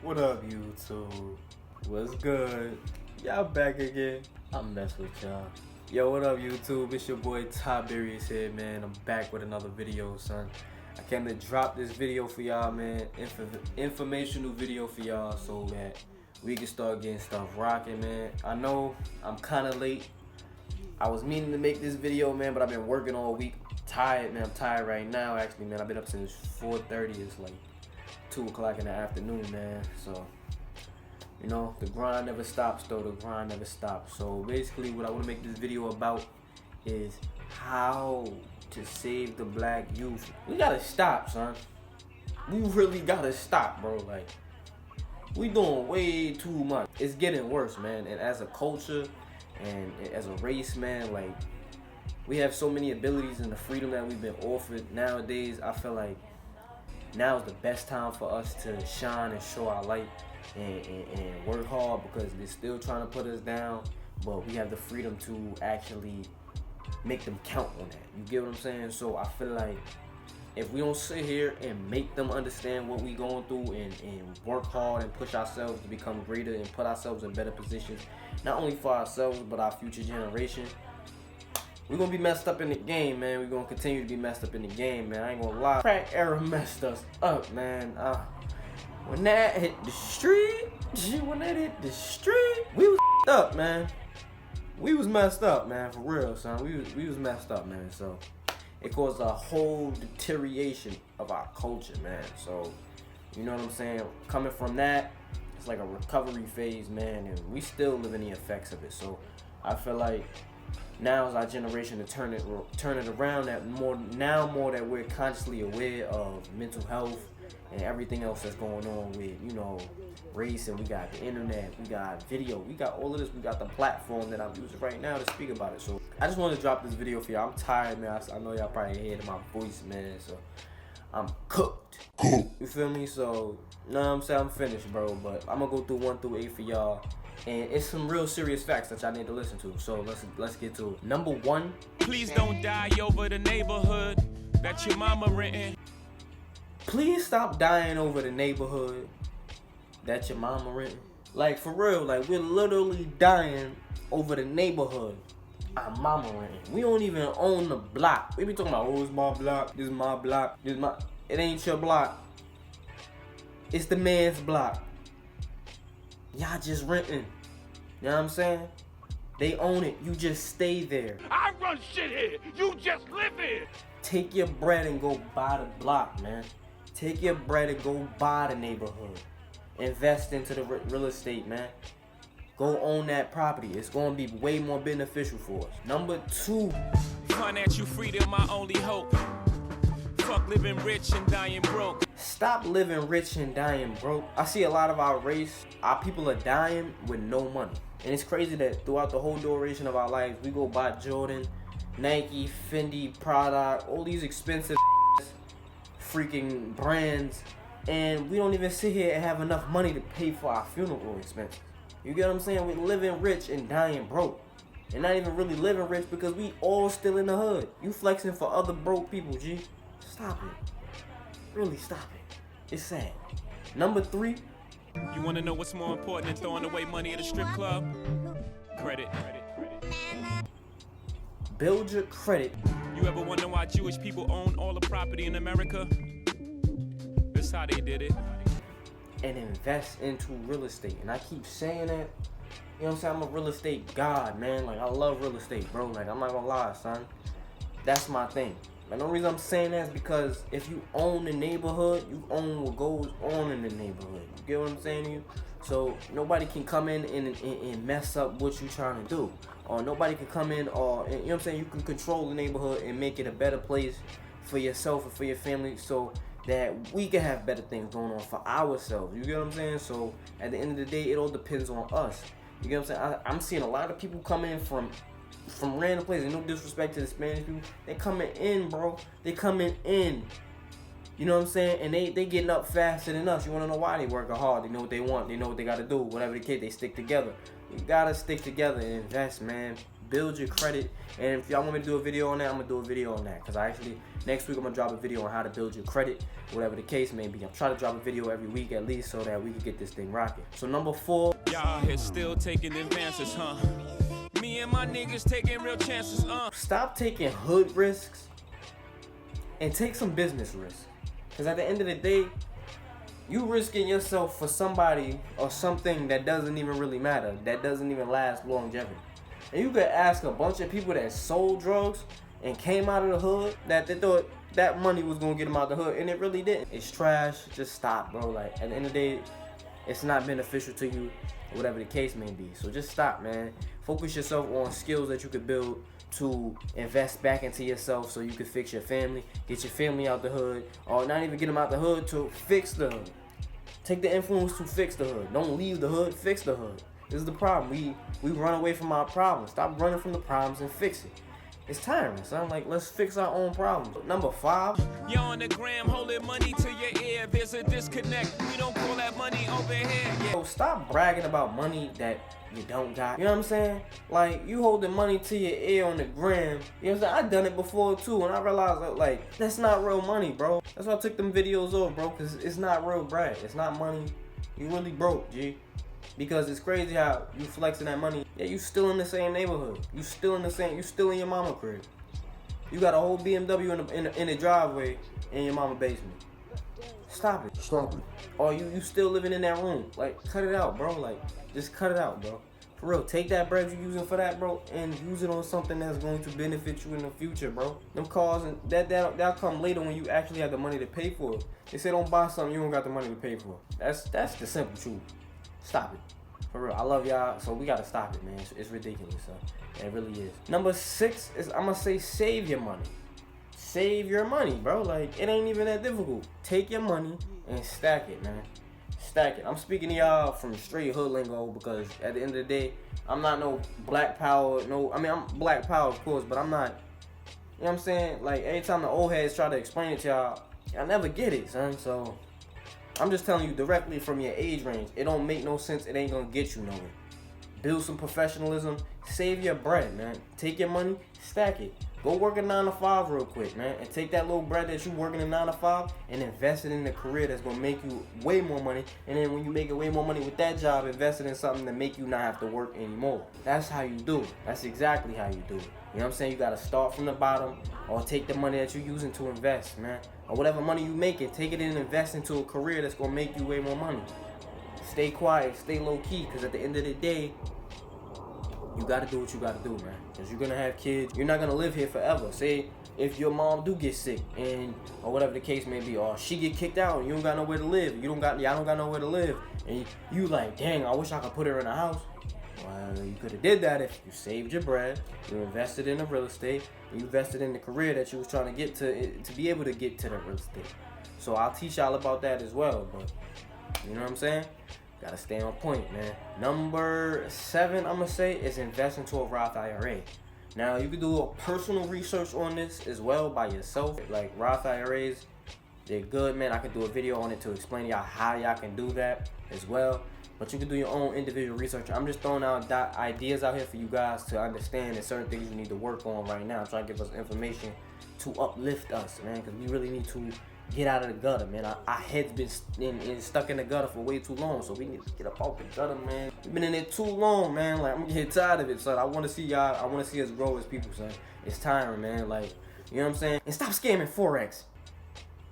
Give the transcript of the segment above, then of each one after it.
What up, YouTube? What's good? Y'all back again? I mess with y'all. Yo, what up, YouTube? It's your boy Tiberius here, man. I'm back with another video, son. I came to drop this video for y'all, man. Informational video for y'all so that we can start getting stuff rocking, man. I know I'm kind of late. I was meaning to make this video, man, but I've been working all week. Tired, man. I'm tired right now, actually, man. I've been up since 4:30. It's like 2 o'clock in the afternoon, man. So, you know, the grind never stops, though. The grind never stops. So, basically, what I want to make this video about is how to save the black youth. We gotta stop, son. We really gotta stop, bro. Like, we doing way too much. It's getting worse, man. And as a culture and as a race, man, like, we have so many abilities and the freedom that we've been offered nowadays. I feel like now is the best time for us to shine and show our light and work hard, because they're still trying to put us down, but we have the freedom to actually make them count on that. You get what I'm saying? So I feel like if we don't sit here and make them understand what we going through and work hard and push ourselves to become greater and put ourselves in better positions, not only for ourselves but our future generation, we're gonna be messed up in the game, man. We're gonna continue to be messed up in the game, man. I ain't gonna lie. Crack era messed us up, man. When that hit the street, we was up, man. We was messed up, man, for real, son. We was messed up, man. So it caused a whole deterioration of our culture, man. So, you know what I'm saying? Coming from that, it's like a recovery phase, man, and we still living the effects of it. So I feel like now is our generation to turn it around. That more that we're consciously aware of mental health and everything else that's going on with, you know, race, and we got the internet, we got video, we got all of this, we got the platform that I'm using right now to speak about it. So I just want to drop this video for y'all. I'm tired, man. I know y'all probably heard my voice, man. So I'm cooked. You feel me? So, know what I'm saying? I'm finished, bro. But I'm gonna go through 1 through 8 for y'all. And it's some real serious facts that y'all need to listen to. So let's get to it. Number 1. Please don't die over the neighborhood that your mama renting. Please stop dying over the neighborhood that your mama renting. Like, for real, like, we're literally dying over the neighborhood our mama renting. We don't even own the block. We be talking about, oh, it's my block, this is my block, this is my... It ain't your block. It's the man's block. Y'all just renting. You know what I'm saying? They own it. You just stay there. I run shit here. You just live here. Take your bread and go buy the block, man. Take your bread and go buy the neighborhood. Invest into the real estate, man. Go own that property. It's going to be way more beneficial for us. Number 2. Financial freedom, my only hope. Fuck living rich and dying broke. Stop living rich and dying broke. I see a lot of our race, our people are dying with no money. And it's crazy that throughout the whole duration of our lives, we go buy Jordan, Nike, Fendi, Prada, all these expensive freaking brands, and we don't even sit here and have enough money to pay for our funeral expenses. You get what I'm saying? We're living rich and dying broke. And not even really living rich, because we all still in the hood. You flexing for other broke people, G. Stop it. Really stop it. It's sad. Number 3. You want to know what's more important than throwing away money at a strip club? Credit. Build your credit. You ever wonder why Jewish people own all the property in America? That's how they did it. And invest into real estate. And I keep saying that. You know what I'm saying? I'm a real estate god, man. Like, I love real estate, bro. Like, I'm not gonna lie, son. That's my thing. And the only reason I'm saying that is because if you own the neighborhood, you own what goes on in the neighborhood. You get what I'm saying to you? So nobody can come in and mess up what you're trying to do. Or nobody can come in, or, you know what I'm saying, you can control the neighborhood and make it a better place for yourself and for your family, so that we can have better things going on for ourselves. You get what I'm saying? So at the end of the day, it all depends on us. You get what I'm saying? I'm seeing a lot of people come in from random places. No disrespect to the Spanish people. They coming in, bro. They coming in. You know what I'm saying? And they getting up faster than us. You want to know why? They working hard. They know what they want. They know what they got to do. Whatever the case, they stick together. You got to stick together and invest, man. build your credit. And if y'all want me to do a video on that, I'm gonna do a video on that. Cause next week I'm gonna drop a video on how to build your credit, whatever the case may be. I'm trying to drop a video every week at least so that we can get this thing rocking. So number 4. Y'all here still taking advances, huh? Me and my niggas taking real chances, Stop taking hood risks and take some business risks. Cause at the end of the day, you risking yourself for somebody or something that doesn't even really matter, that doesn't even last longevity. And you could ask a bunch of people that sold drugs and came out of the hood that they thought that money was gonna get them out the hood, and it really didn't. It's trash. Just stop, bro. Like, at the end of the day, it's not beneficial to you, whatever the case may be. So just stop, man. Focus yourself on skills that you could build to invest back into yourself so you can fix your family, get your family out the hood, or not even get them out the hood, to fix the hood. Take the influence to fix the hood. Don't leave the hood, fix the hood. This is the problem. We run away from our problems. Stop running from the problems and fix it. It's tiring, son. Like, let's fix our own problems. Number 5. You're on the gram holding money to your ear. There's a disconnect. We don't call that money over here. Yeah. So stop bragging about money that you don't got. You know what I'm saying? Like, you holding money to your ear on the gram. You know what I'm saying? I done it before too, and I realized that, like, that's not real money, bro. That's why I took them videos off, bro, because it's not real brag. It's not money. You really broke, G. Because it's crazy how you flexing that money. Yeah, you still in the same neighborhood. You still in your mama crib. You got a whole BMW in the driveway in your mama basement. Stop it. Stop it. Or you still living in that room. Like, cut it out, bro. Like, just cut it out, bro. For real, take that bread you're using for that, bro, and use it on something that's going to benefit you in the future, bro. Them cars, and that'll come later when you actually have the money to pay for it. They say don't buy something you don't got the money to pay for. That's the simple truth. Stop it. For real, I love y'all, so we gotta stop it, man. It's ridiculous, so it really is. Number 6 is, I'm gonna say, save your money. Save your money, bro. Like, it ain't even that difficult. Take your money and stack it, man. Stack it. I'm speaking to y'all from straight hood lingo because at the end of the day, I'm not no black power. I'm black power, of course, but I'm not. You know what I'm saying? Like, every time the old heads try to explain it to y'all, I never get it, son. So I'm just telling you directly from your age range. It don't make no sense. It ain't gonna get you nowhere. Build some professionalism. Save your bread, man. Take your money, stack it. Go work a 9 to 5 real quick, man, and take that little bread that you working a 9 to 5 and invest it in a career that's gonna make you way more money. And then when you make way more money with that job, invest it in something that make you not have to work anymore. That's how you do it. That's exactly how you do it. You know what I'm saying? You gotta start from the bottom, or take the money that you're using to invest, man, or whatever money you making, take it and invest into a career that's gonna make you way more money. Stay quiet, stay low key, because at the end of the day, you gotta do what you gotta do, man. Because you're gonna have kids. You're not gonna live here forever. Say if your mom do get sick, and or whatever the case may be, or she get kicked out and you don't got nowhere to live. Y'all don't got nowhere to live. And you like, dang, I wish I could put her in a house. Well, you could have did that if you saved your bread, you invested in the real estate, you invested in the career that you was trying to get to be able to get to the real estate. So I'll teach y'all about that as well. But you know what I'm saying? Gotta stay on point, man. Number 7, I'm gonna say, is invest into a Roth IRA. Now, you can do a personal research on this as well by yourself. Like, Roth IRAs, they're good, man. I could do a video on it to explain to y'all how y'all can do that as well. But you can do your own individual research. I'm just throwing out ideas out here for you guys to understand that certain things you need to work on right now. I'm trying to give us information to uplift us, man, because we really need to get out of the gutter, man. Our heads been stuck in the gutter for way too long, so we need to get up out the gutter, man. We've been in it too long, man. Like, I'm getting tired of it, son. I want to see y'all. I want to see us grow as people, son. It's tiring, man. Like, you know what I'm saying? And stop scamming Forex.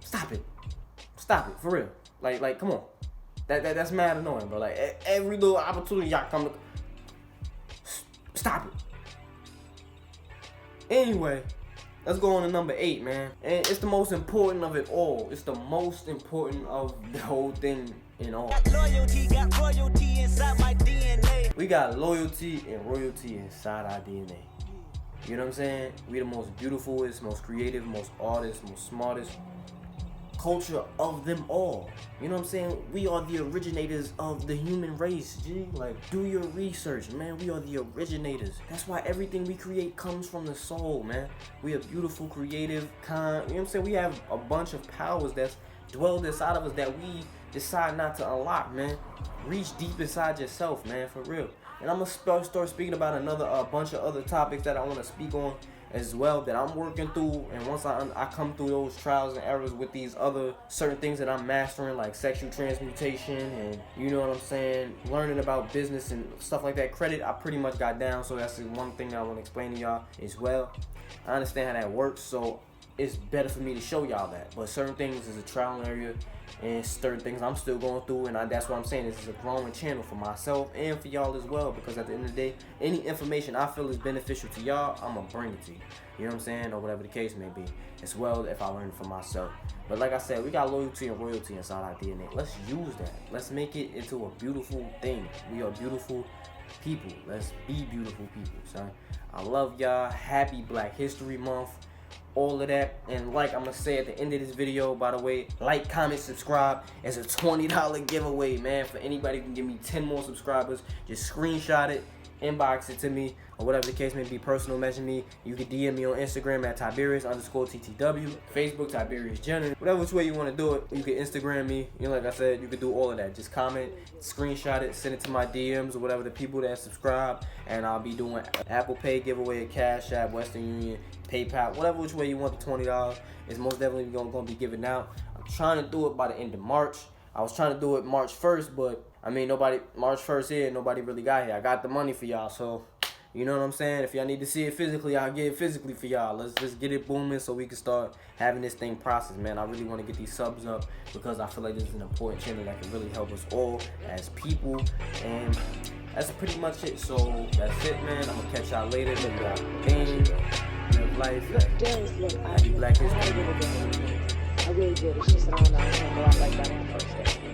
Stop it. Stop it, for real. Like, come on. That's mad annoying, bro. Like, every little opportunity y'all come to, stop it. Anyway, let's go on to number 8, man. And it's the most important of it all. It's the most important of the whole thing in all. Got royalty inside my DNA. We got loyalty and royalty inside our DNA. You know what I'm saying? We the most beautifulest, most creative, most artists, most smartest culture of them all. You know what I'm saying? We are the originators of the human race, G. Like, do your research, man. We are the originators. That's why everything we create comes from the soul, man. We are beautiful, creative, kind. You know what I'm saying? We have a bunch of powers that's dwelled inside of us that we decide not to unlock, man. Reach deep inside yourself, man, for real. And I'm gonna start speaking about another bunch of other topics that I want to speak on as well, that I'm working through. And once I come through those trials and errors with these other certain things that I'm mastering, like sexual transmutation and, you know what I'm saying, learning about business and stuff like that. Credit, I pretty much got down, so that's the one thing that I want to explain to y'all as well. I understand how that works, so it's better for me to show y'all that. But certain things is a trial area, and certain things I'm still going through, and that's what I'm saying. This is a growing channel for myself and for y'all as well, because at the end of the day, any information I feel is beneficial to y'all, I'm gonna bring it to you. You know what I'm saying? Or whatever the case may be, as well, if I learn it for myself. But like I said, we got loyalty and royalty inside our DNA. Let's use that. Let's make it into a beautiful thing. We are beautiful people. Let's be beautiful people, son. I love y'all. Happy Black History Month. All of that. And like I'm gonna say at the end of this video, by the way, like, comment, subscribe. It's a $20 giveaway, man, for anybody who can give me 10 more subscribers. Just screenshot it, inbox it to me, or whatever the case may be. Personal message me. You can DM me on Instagram at Tiberius_TTW, Facebook Tiberius Jenner. Whatever which way you want to do it, you can Instagram me. You know, like I said, you can do all of that. Just comment, screenshot it, send it to my DMs or whatever, the people that subscribe, and I'll be doing Apple Pay giveaway, Cash App, Western Union, PayPal, whatever which way you want. The $20 is most definitely gonna be given out. I'm trying to do it by the end of March. I was trying to do it March 1st, but I mean, March 1st here, nobody really got here. I got the money for y'all, so you know what I'm saying? If y'all need to see it physically, I'll get it physically for y'all. Let's just get it booming so we can start having this thing processed, man. I really want to get these subs up because I feel like this is an important channel that can really help us all as people. And that's pretty much it. So that's it, man. I'm gonna catch y'all later. Live y'all thing, live life. Happy Black History. I really did. It's just that I don't know. I can't go out like that on the first day.